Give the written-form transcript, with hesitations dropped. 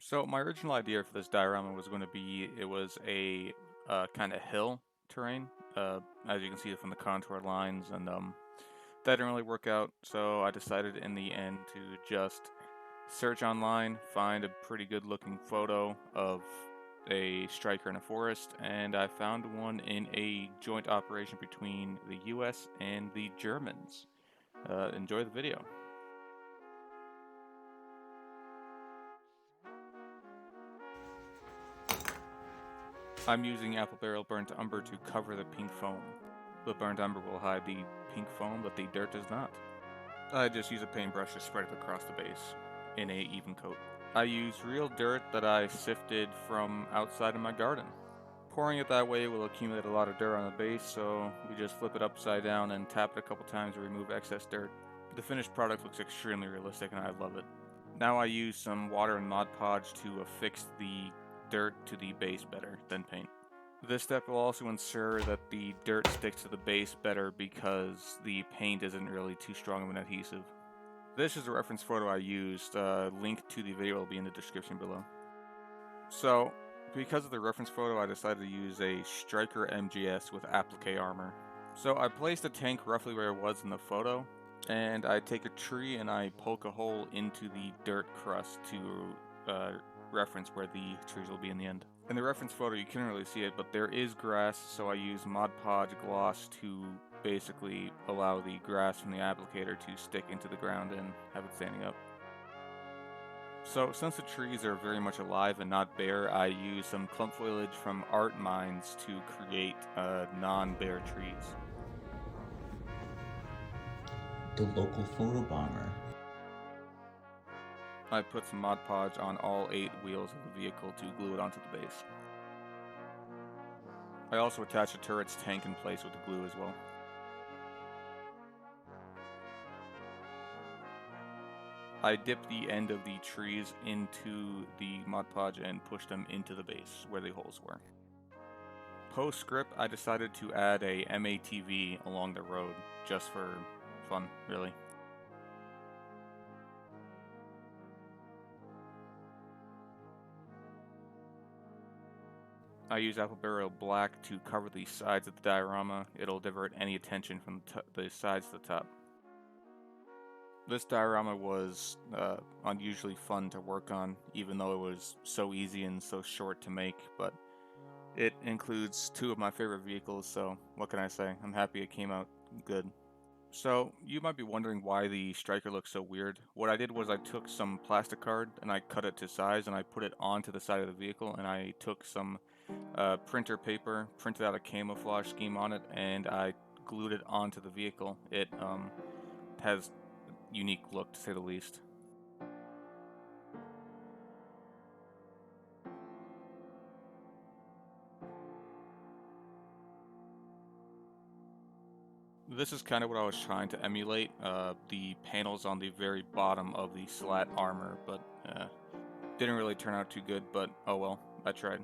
So my original idea for this diorama was going to be it was a kind of hill terrain, as you can see from the contour lines, and that didn't really work out. So I decided in the end to just search online, find a pretty good looking photo of a striker in a forest, and I found one in a joint operation between the U.S. and the Germans. Enjoy the video. I'm using apple barrel burnt umber to cover the pink foam. The burnt umber will hide the pink foam, but the dirt does not. I just use a paintbrush to spread it across the base in a even coat. I use real dirt that I sifted from outside of my garden. Pouring it that way will accumulate a lot of dirt on the base, so we just flip it upside down and tap it a couple times to remove excess dirt. The finished product looks extremely realistic and I love it. Now I use some water and Mod Podge to affix the dirt to the base better than paint. This step will also ensure that the dirt sticks to the base better because the paint isn't really too strong of an adhesive. This is a reference photo I used, link to the video will be in the description below. So, because of the reference photo, I decided to use a Striker MGS with applique armor. So I placed the tank roughly where it was in the photo, and I take a tree and I poke a hole into the dirt crust to reference where the trees will be in the end. In the reference photo you can't really see it, but there is grass, so I use Mod Podge gloss to basically allow the grass from the applicator to stick into the ground and have it standing up. So since the trees are very much alive and not bare, I use some clump foliage from ArtMinds to create non-bare trees. The local photobomber. I put some Mod Podge on all 8 wheels of the vehicle to glue it onto the base. I also attach the turret's tank in place with the glue as well. I dip the end of the trees into the Mod Podge and push them into the base where the holes were. Post-script, I decided to add a M-ATV along the road, just for fun, really. I use apple barrel black to cover the sides of the diorama. It'll divert any attention from the sides to the top. This diorama was unusually fun to work on, even though it was so easy and so short to make, but it includes 2 of my favorite vehicles, so what can I say? I'm happy it came out good. So, you might be wondering why the striker looks so weird. What I did was I took some plastic card and I cut it to size and I put it onto the side of the vehicle, and I took some printer paper, printed out a camouflage scheme on it, and I glued it onto the vehicle. It has a unique look, to say the least. This is kind of what I was trying to emulate, the panels on the very bottom of the slat armor, but didn't really turn out too good, but oh well, I tried.